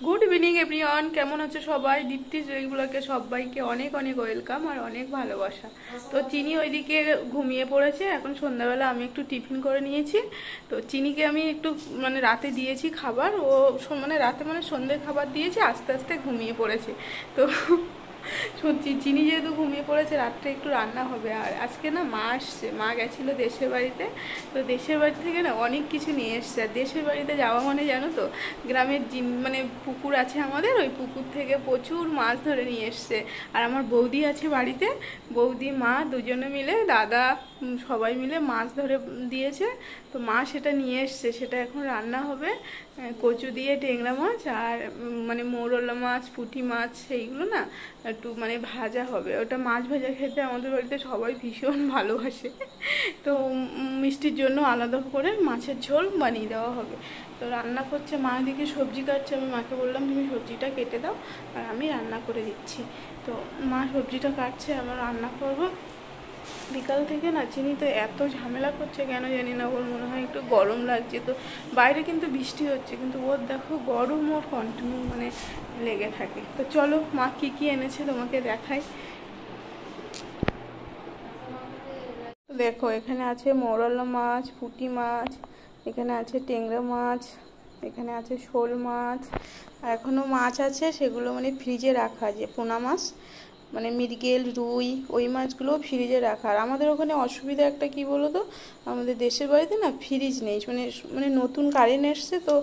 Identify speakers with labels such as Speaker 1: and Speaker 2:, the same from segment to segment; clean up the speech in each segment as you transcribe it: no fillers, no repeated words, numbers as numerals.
Speaker 1: Good evening everyone, কেমন আছো সবাই? দীপ্তি জয়গুলোকে সবাইকে অনেক অনেক ওয়েলকাম আর অনেক ভালোবাসা। তো চিনি ওইদিকে ঘুমিয়ে পড়েছে। এখন সন্ধ্যাবেলা আমি একটু টিফিন করে নিয়েছি। তো চিনিকে আমি একটু রাতে দিয়েছি খাবার, ও রাতে সন্ধ্যে খাবার দিয়েছি, আস্তে আস্তে ঘুমিয়ে পড়েছে। তো চিনি যেহেতু ঘুমিয়ে পড়েছে, রাত্রে একটু রান্না হবে। আর আজকে না মা আসছে, মা গেছিলো দেশের বাড়িতে। তো দেশের বাড়ি থেকে না অনেক কিছু নিয়ে এসছে। আর দেশের বাড়িতে যাওয়া জানো তো, গ্রামের পুকুর আছে আমাদের, ওই পুকুর থেকে প্রচুর মাছ ধরে নিয়ে এসছে। আর আমার বৌদি আছে বাড়িতে, বৌদি মা দুজনে মিলে, দাদা সবাই মিলে মাছ ধরে দিয়েছে। তো মা সেটা নিয়ে এসছে, সেটা এখন রান্না হবে। কচু দিয়ে টেংরা মাছ আর মৌরলা মাছ, পুঁটি মাছ, সেইগুলো না একটু ভাজা হবে। ওটা মাছ ভাজা খেতে আমাদের বাড়িতে সবাই ভীষণ ভালোবাসে। তো মিষ্টির জন্য আলাদা করে মাছের ঝোল বানিয়ে দেওয়া হবে। তো রান্না করছে মা, দিকে সবজি কাটছে। আমি মাকে বললাম তুমি সবজিটা কেটে দাও আর আমি রান্না করে দিচ্ছি। তো মা সবজিটা কাটছে, আমরা রান্না করবো। বিকাল থেকে না চিনি তো এত ঝামেলা করছে কেন জানি না, ওর মনে হয় একটু গরম লাগছে। তো বাইরে কিন্তু বৃষ্টি হচ্ছে, কিন্তু ওর দেখো গরম ওর কন্টিনিউ লেগে থাকে। তো চলো মা কি কি এনেছে তোমাকে দেখাই। দেখো এখানে আছে মৌরলা মাছ, পুঁটি মাছ, এখানে আছে টেংরা মাছ, এখানে আছে শোল মাছ। আর এখনও মাছ আছে, সেগুলো ফ্রিজে রাখা, যে পোনা মাছ মৃগেল, রুই, ওই মাছগুলো ফ্রিজে রাখা। আর আমাদের ওখানে অসুবিধা একটা কি বলো তো, আমাদের দেশের বাড়িতে না ফ্রিজ নেই। নতুন কারেন্ট এসছে, তো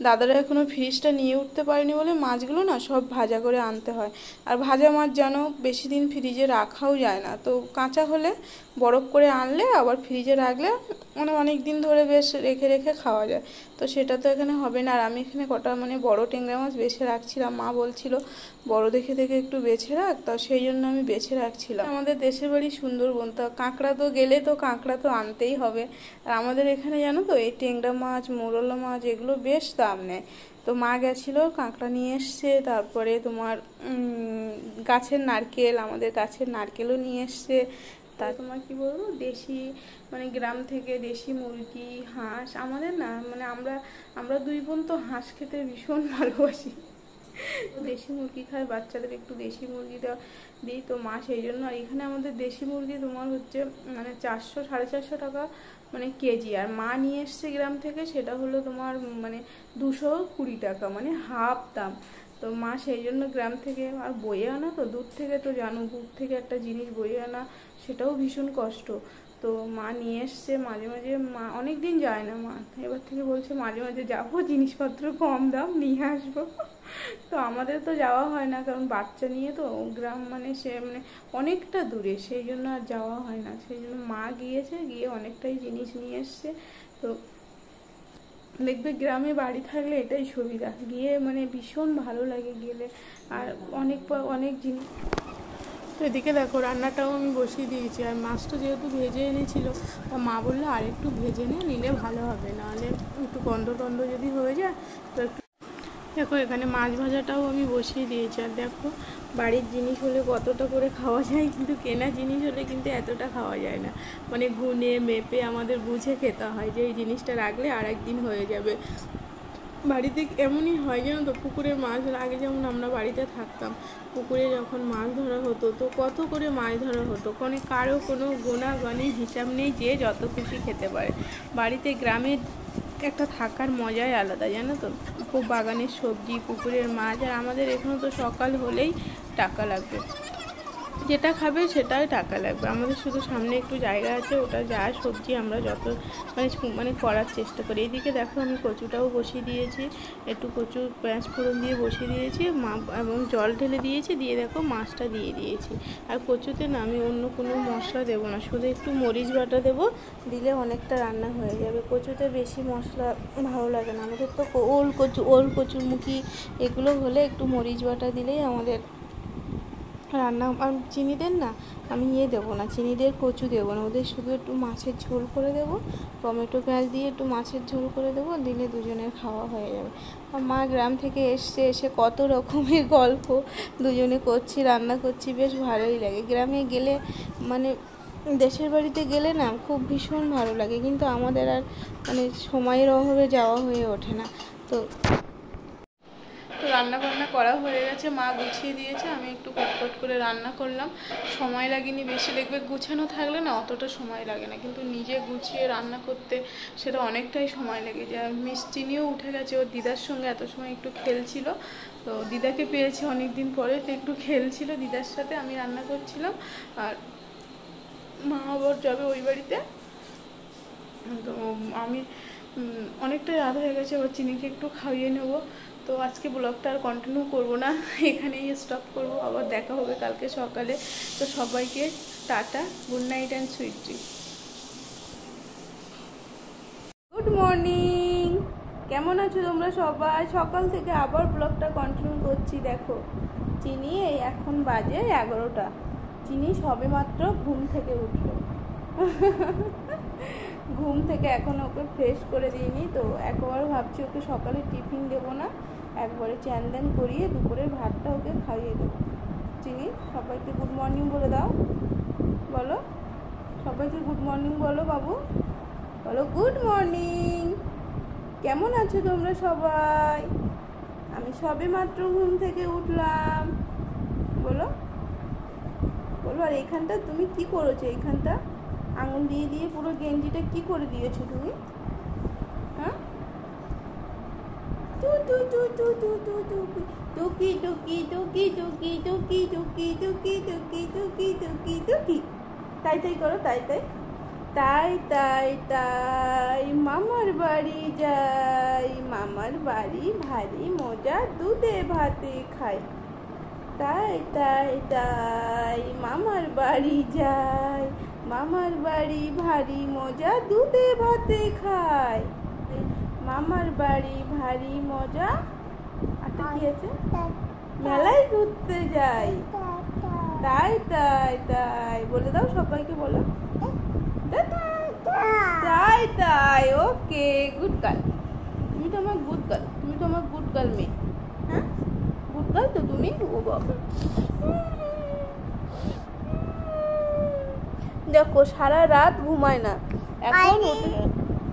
Speaker 1: দাদারা এখনও ফ্রিজটা নিয়ে উঠতে পারেনি বলে মাছগুলো না সব ভাজা করে আনতে হয়। আর ভাজা মাছ জানো বেশি দিন ফ্রিজে রাখাও যায় না। তো কাঁচা হলে বরফ করে আনলে আবার ফ্রিজে রাখলে অনেক দিন ধরে বেশ রেখে রেখে খাওয়া যায়। তো সেটা তো এখানে হবে না। আর আমি এখানে কটা বড় টেংরা মাছ বেছে রাখছিলাম। মা বলছিল বড় দেখে দেখে একটু বেছে রাখ, তা সেই জন্য আমি বেছে রাখছিলাম। আমাদের দেশের বাড়ি সুন্দরবন, তো কাঁকড়া তো গেলে তো কাঁকড়া তো আনতেই হবে। আর আমাদের এখানে জানো তো এই টেংরা মাছ, মৌরলা মাছ, এগুলো বেশ দাম নেয়। তো মা গেছিলো, কাঁকড়া নিয়ে এসছে। তারপরে তোমার গাছের নারকেল, আমাদের গাছের নারকেলও নিয়ে এসছে। তা তোমার কি বলবো, দেশি গ্রাম থেকে দেশি মুরগি, হাঁস। আমাদের না আমরা আমরা দুই বোন তো হাঁস খেতে ভীষণ ভালোবাসি। দেশি মুরগি খায়, বাচ্চাদের একটু দেশি মুরগি দেওয়া দিই। তো মা সেই জন্য। আর এখানে আমাদের দেশি মুরগি তোমার হচ্ছে 400 450 টাকা কেজি। আর মা নিয়ে এসছে গ্রাম থেকে, সেটা হলো তোমার 220 টাকা, হাফ দাম। তো মা সেই জন্য গ্রাম থেকে আর বয়ে আনা, তো দূর থেকে তো জানো, দূর থেকে একটা জিনিস বয়ে আনা সেটাও ভীষণ কষ্ট। তো মা নিয়ে এসছে। মাঝে মাঝে মা অনেক দিন যায় না, মা এবার থেকে বলছে মাঝে মাঝে যাবো, জিনিসপত্র কম দাম নিয়ে আসবো। তো আমাদের তো যাওয়া হয় না, কারণ বাচ্চা নিয়ে তো গ্রাম সে অনেকটা দূরে, সেই জন্য আর যাওয়া হয় না। সেই জন্য মা গিয়েছে, গিয়ে অনেকটাই জিনিস নিয়ে এসছে। তো দেখবে গ্রামে বাড়ি থাকলে এটাই সুবিধা, গিয়ে ভীষণ ভালো লাগে গেলে। আর অনেক অনেক জিনিস। তো এদিকে দেখো রান্নাটাও আমি বসিয়ে দিয়েছি। আর মাছটা যেহেতু ভেজে এনেছিল, তা মা বললো আর একটু ভেজে নিলে ভালো হবে, নাহলে একটু গন্ধ টন্ধ যদি হয়ে যায়। তো একটু দেখো এখানে মাছ ভাজাটাও আমি বসিয়ে দিয়েছি। আর দেখো বাড়ির জিনিস হলে কতটা করে খাওয়া যায়, কিন্তু কেনা জিনিস হলে কিন্তু এতটা খাওয়া যায় না। গুনে মেপে আমাদের বুঝে খেতে হয়, যে এই জিনিসটা রাখলে আর একদিন হয়ে যাবে। বাড়িতে এমনই হয় জানো তো, পুকুরের মাছ আগে যেমন আমরা বাড়িতে থাকতাম, পুকুরে যখন মাছ ধরা হতো, তো কত করে মাছ ধরা হতো, কারো কোনো গোনাগনির হিসাব নেই, যে যত খুশি খেতে পারে। বাড়িতে গ্রামের একটা থাকার মজাই আলাদা জানো তো। খুব বাগানের সবজি, পুকুরের মাছ। আর আমাদের এখানে তো সকাল হলেই টাকা লাগবে, যেটা খাবে সেটাই টাকা লাগবে। আমাদের শুধু সামনে একটু জায়গা আছে, ওটা যা সবজি আমরা যত করার চেষ্টা করি। এদিকে দেখো আমি কচুটাও বসিয়ে দিয়েছি, একটু কচু পেঁয়াজ ফোড়ন দিয়ে বসিয়ে দিয়েছি, এবং জল ঢেলে দিয়েছি, দিয়ে দেখো মাছটা দিয়ে দিয়েছি। আর কচুতে না আমি অন্য কোনো মশলা দেবো না, শুধু একটু মরিচ বাটা দেবো, দিলে অনেকটা রান্না হয়ে যাবে। কচুতে বেশি মশলা ভালো লাগে না আমাদের। তো ওল কচুরমুখী এগুলো হলে একটু মরিচ বাটা দিলেই আমাদের রান্না। আর চিনিদের না আমি দেবো না, চিনিদের কচু দেবো না, ওদের শুধু একটু মাছের ঝোল করে দেবো, টমেটো পেঁয়াজ দিয়ে একটু মাছের ঝোল করে দেবো, দিলে দুজনের খাওয়া হয়ে যাবে। আর মা গ্রাম থেকে এসে কত রকমের গল্প দুজনে করছি, রান্না করছি, বেশ ভালোই লাগে। গ্রামে গেলে দেশের বাড়িতে গেলে না খুব ভীষণ ভালো লাগে, কিন্তু আমাদের আর সময়ের অভাবে যাওয়া হয়ে ওঠে না। তো রান্না বান্না করা হয়ে গেছে, মা গুছিয়ে দিয়েছে, আমি একটু কটকট করে রান্না করলাম। সময় লাগেনি বেশি, দেখবে গুছানো থাকলে না অতটা সময় লাগে না, কিন্তু নিজে গুছিয়ে রান্না করতে সেটা অনেকটাই সময় লেগে যায়। মিষ্টিনিও উঠে গেছে, ওর দিদার সঙ্গে এত সময় একটু খেলছিল, তো দিদাকে পেয়েছি অনেক দিন পরে, তো একটু খেলছিল দিদার সাথে, আমি রান্না করছিলাম। আর মা আবার যাবে ওই বাড়িতে, তো আমি অনেকটাই রাত হয়ে গেছে, আবার চিনিকে একটু খাইয়ে নেব। তো আজকে ব্লগটা আর কন্টিনিউ করব না, এখানেই স্টপ করব। আবার দেখা হবে কালকে সকালে। তো সবাইকে tata, good night and sweet dream. Good morning, কেমন আছো তোমরা সবাই? সকাল থেকে আবার ব্লগটা কন্টিনিউ করছি। দেখো চিনি এই এখন বাজে 11টা, চিনি সবে মাত্র ঘুম থেকে উঠলো। ঘুম থেকে এখন ওকে ফ্রেশ করে দিইনি, তো একবার ভাবছি ওকে সকালে টিফিন দেবো না, একবারে চ্যান ধ্যান করিয়ে দুপুরের ভাতটা ওকে খাইয়ে দেবো। চিনি, সবাইকে গুড মর্নিং বলে দাও, বলো সবাইকে গুড মর্নিং বলো বাবু, বলো গুড মর্নিং। কেমন আছো তোমরা সবাই? আমি সবে মাত্র ঘুম থেকে উঠলাম, বলো বলো। আর এইখানটা তুমি কি করেছো? এইখানটা আঙুল দিয়ে দিয়ে পুরো গেঞ্জিটা কি করে দিয়েছো তুমি? হ্যাঁ, টু টু টু টু টু টু টু টুকি টুকি টুকি টুকি টুকি টুকি টুকি টুকি টুকি টুকি টুকি, তাই তাই করো, তাই তাই তাই তাই তাই। মামার বাড়ি যাই, মামার বাড়ি ভারী মজা, দুধে ভাতে খাই। তাই তাই তাই মামার বাড়ি যাই, মামার বাড়ি ভারী মজা, দুধে ভাতে খাই। মামার বাড়ি ভারী মজা, আর কি আছে? মেলায় ঘুরতে যাই। তাই তাই তাই বলে দাও সবাইকে, বলো তাই তাই। ওকে, গুড গার্ল, তুমি তো আমার গুড গার্ল, তুমি তো আমার গুড গার্ল মেয়ে। হ্যাঁ, গুড গার্ল তো তুমি। ও বাবা, দেখো সারা রাত ঘুমায় না, এখন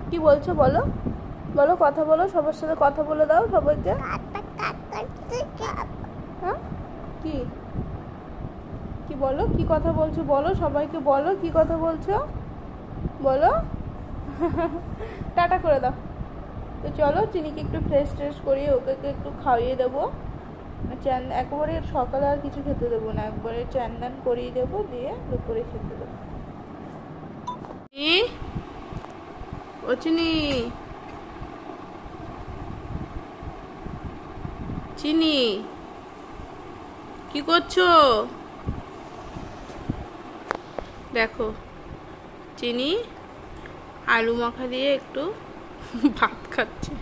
Speaker 1: কি বলছো বলো, বলো কথা বলো, সবার সাথে কথা বলে দাও সবাইকে। হ্যাঁ, কি কি বলো, কি কথা বলছো বলো সবাইকে, বলো কি কথা বলছো বলো। টাটা করে দাও। তো চলো চিনিকে একটু ফ্রেশ ট্রেশ করিয়ে ওকে একটু খাইয়ে দেবো। চ্যান একবারে সকালে আর কিছু খেতে দেবো না, একবারে চ্যান দান করিয়ে দেবো, দিয়ে দুপুরে খেতে দেবো। ও চিনি, চিনি কি করছো? দেখো চিনি আলু মাখা দিয়ে একটু ভাত খাচ্ছে।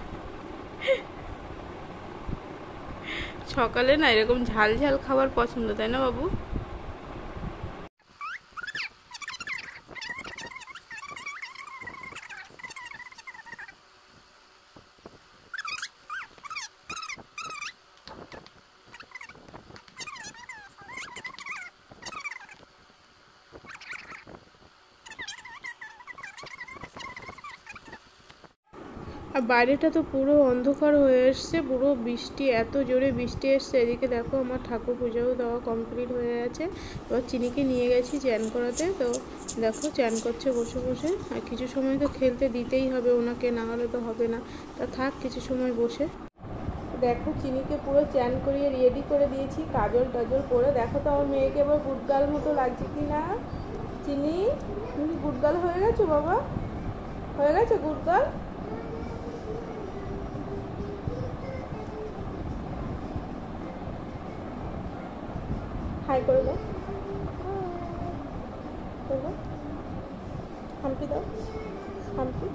Speaker 1: সকালে না এরকম ঝাল ঝাল খাবার পছন্দ, তাই না বাবু? আর বাইরেটা তো পুরো অন্ধকার হয়ে এসছে, পুরো বৃষ্টি, এত জোরে বৃষ্টি এসছে। এদিকে দেখো আমার ঠাকুর পুজোও দেওয়া কমপ্লিট হয়ে গেছে। এবার চিনিকে নিয়ে গেছি চ্যান করাতে, তো দেখো চ্যান করছে বসে বসে। আর কিছু সময় তো খেলতে দিতেই হবে ওনাকে, না হলে তো হবে না। তা থাক কিছু সময় বসে। দেখো চিনিকে পুরো চ্যান করিয়ে রেডি করে দিয়েছি, কাজল টাজল করে। দেখো তো আমার মেয়েকে এবার গুডগার্ল মতো লাগছে কি না। চিনি, তুমি গুডগার্ল হয়ে গেছো বাবা, হয়ে গেছো গুডগার্ল। হাই করে দাও, হাম্পি দাও, হাম্পি।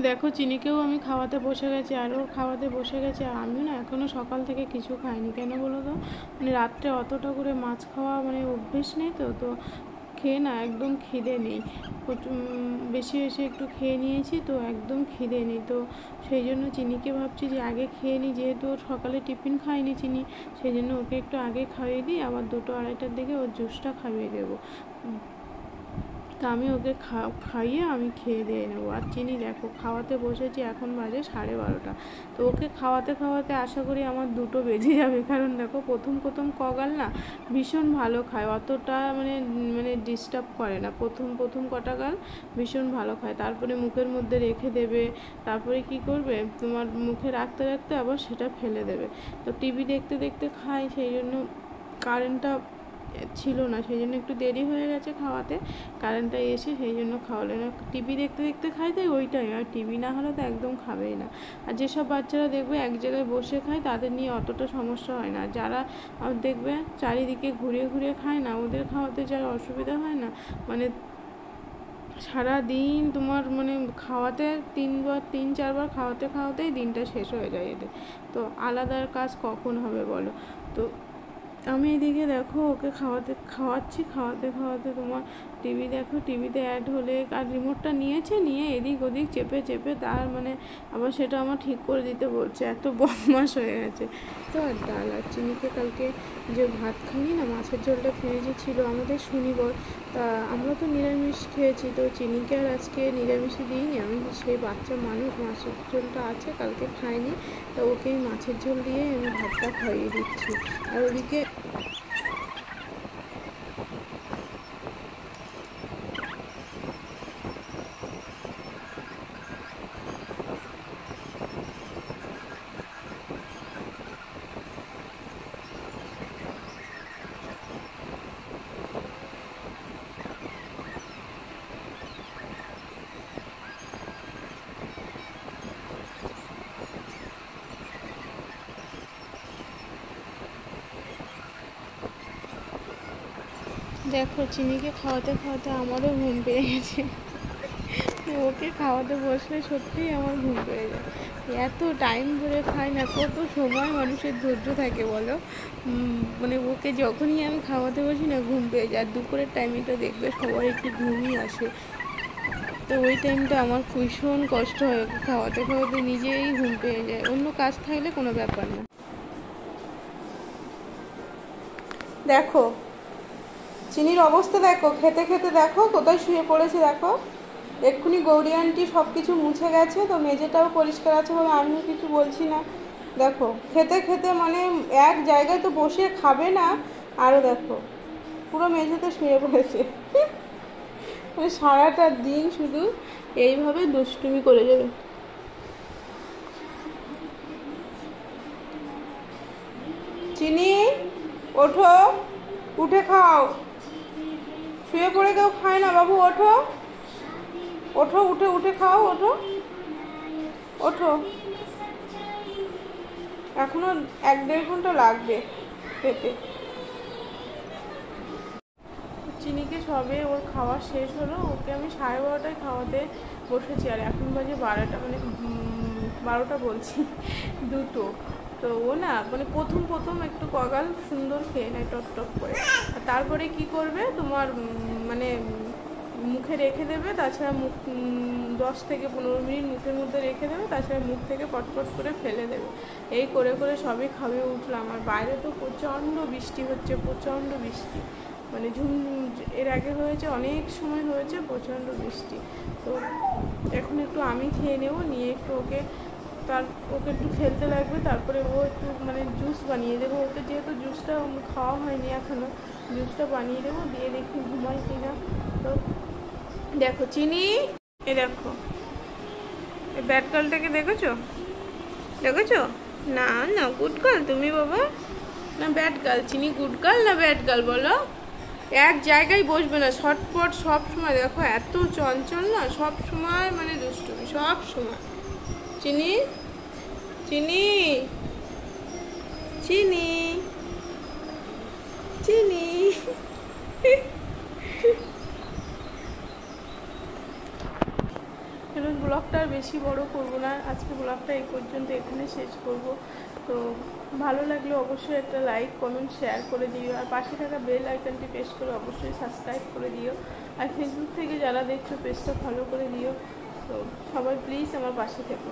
Speaker 1: দেখো চিনিকেও আমি খাওয়াতে বসে গেছি, আরও খাওয়াতে বসে গেছে। আর আমিও না এখনও সকাল থেকে কিছু খাইনি, কেন বলো তো, মানে রাত্রে অতটা করে মাছ খাওয়া মানে অভ্যেস নেই, তো খেয়ে না একদম খিদে নেই। বেশি বেশি একটু খেয়ে নিয়েছি, তো একদম খিদে নেই। তো সেই জন্য চিনিকে ভাবছি যে আগে খেয়ে নিই, যেহেতু ওর সকালে টিফিন খাইনি চিনি, সেই জন্য ওকে একটু আগে খাইয়ে দিই, আবার 2টো 2:30টার দিকে ওর জুসটা খাইয়ে দেবো। তো আমি ওকে খাইয়ে আমি খেয়ে দিয়ে নেবো। আর চিনি দেখো খাওয়াতে বসেছি, এখন বাজে 12:30। তো ওকে খাওয়াতে খাওয়াতে আশা করি আমার 2টো বেজে যাবে, কারণ দেখো প্রথম কগাল না ভীষণ ভালো খায়, অতটা মানে ডিস্টার্ব করে না। প্রথম কটা গাল ভীষণ ভালো খায়, তারপরে মুখের মধ্যে রেখে দেবে, তারপরে কি করবে তোমার মুখে রাখতে রাখতে আবার সেটা ফেলে দেবে। তো টিভি দেখতে দেখতে খায়, সেই জন্য কারেন্টটা ছিল না, সেই জন্য একটু দেরি হয়ে গেছে খাওয়াতে। কারেন্টটা এসে সেই জন্য খাওয়ালে না। টিভি দেখতে দেখতে খাই তাই ওইটাই, আর টিভি না হলে তো একদম খাবেই না। আর যেসব বাচ্চারা দেখবে এক জায়গায় বসে খায় তাদের নিয়ে অতটা সমস্যা হয় না। যারা দেখবে চারিদিকে ঘুরিয়ে ঘুরিয়ে খায় না, ওদের খাওয়াতে যার অসুবিধা হয় না, মানে সারাদিন তোমার মানে খাওয়াতে 3-4বার খাওয়াতেই দিনটা শেষ হয়ে যায় এদের। তো আলাদা কাজ কখন হবে বলো? তো আমি এদিকে দেখো ওকে খাওয়াতে খাওয়াতে তোমার টিভিতে অ্যাড হলে, আর রিমোটটা নিয়ে এদিক ওদিক চেপে তার মানে আবার সেটা আমার ঠিক করে দিতে বলছে, এত বদমাশ হয়ে গেছে। তো আর ডাল আর চিনিকে কালকে যে ভাত খাইনি না, মাছের ঝোলটা ফ্রিজে ছিল, আমাদের শনিবার, তা আমরা তো নিরামিষ খেয়েছি, তো চিনিকে আর আজকে নিরামিষই দিইনি। আমি সেই বাচ্চা মানুষ, মাছের ঝোলটা আছে কালকে খাইনি, তো ওকে মাছের ঝোল দিয়ে আমি ভাতটা খাইয়ে দিচ্ছি। আর ওদিকে দেখো চিনিকে খাওয়াতে খাওয়াতে আমারও ঘুম পেয়ে গেছে। ওকে খাওয়াতে বসলে সত্যিই আমার ঘুম পেয়ে যায়। এত টাইম ধরে খাই না, কত সময় মানুষের ধৈর্য থাকে বলো? মানে ওকে যখনই আমি খাওয়াতে বসি না ঘুম পেয়ে যায়। আর দুপুরের টাইমটা দেখবে সবার একটু ঘুমই আসে, তো ওই টাইমটা আমার ভীষণ কষ্ট হয়। ওকে খাওয়াতে খাওয়াতে নিজেই ঘুম পেয়ে যায়, অন্য কাজ থাকলে কোনো ব্যাপার না। দেখো চিনির অবস্থা দেখো, খেতে খেতে দেখো কোথায় শুয়ে পড়েছে দেখো। এক্ষুনি গৌরী আন্টি সব কিছু মুছে গেছে, তো মেঝেটাও পরিষ্কার আছে বলে আমিও কিছু বলছি না। দেখো খেতে খেতে মানে এক জায়গায় তো বসে খাবে না, আরও দেখো পুরো মেঝেতে শুয়ে পড়েছে। মানে সারাটা দিন শুধু এইভাবে দুষ্টুমি করে যাবে। চিনি ওঠো, উঠে খাও, শুয়ে পড়ে কেউ খায় না বাবু, ওঠো ওঠো, উঠে খাও, ওঠো ওঠো। এখনো 1-1.5 ঘন্টা লাগবে খেতে। চিনিকে সবে ওর খাওয়া শেষ হলো, ওকে আমি 12:30টায় খাওয়াতে বসেছি, আর এখন বাজে 12টা, মানে 12টা বলছি 2টো। তো ও না মানে প্রথম একটু কগাল সুন্দর খেয়ে নেয় টপ করে, আর তারপরে কি করবে তোমার মানে মুখে রেখে দেবে, তাছাড়া মুখ 10 থেকে 15 মিনিট মুখের মধ্যে রেখে দেবে, তাছাড়া মুখ থেকে পটপট করে ফেলে দেবে। এই করে করে সবই খাবে উঠলাম। আর বাইরে তো প্রচণ্ড বৃষ্টি হচ্ছে, প্রচণ্ড বৃষ্টি, মানে এর আগে হয়েছে, অনেক সময় হয়েছে প্রচণ্ড বৃষ্টি। তো এখন একটু আমি খেয়ে নেবো, নিয়ে একটু ওকে একটু খেলতে লাগবে, তারপরে ও একটু মানে জুস বানিয়ে দেবো ওকে, যেহেতু জুসটা খাওয়া হয়নি এখনও, জুসটা বানিয়ে দেবো, দিয়ে দেখি ঘুমাই কিনা। তো দেখো চিনি, এ দেখো এই ব্যাড গার্লটাকে দেখেছো না না গুড গার্ল তুমি বাবা, না ব্যাড গার্ল? চিনি গুড গার্ল না ব্যাড গার্ল বলো? এক জায়গায় বসবে না, ছটপট সব সময়, দেখো এত চঞ্চল না, সব সময় মানে দুষ্টুমি সব সময়। চিনি চিনি চিনি চিনি ব্লগটা আর বেশি বড় করব না, আজকে ব্লগটা এই পর্যন্ত এখানে শেষ করব। তো ভালো লাগলে অবশ্যই একটা লাইক কমেন্ট শেয়ার করে দিও, আর পাশে থাকা বেল আইকনটি প্রেস করে অবশ্যই সাবস্ক্রাইব করে দিও, আর ফেসবুক থেকে যারা দেখছো পেজটা ফলো করে দিও। তো সবাই প্লিজ আমার পাশে থেকো।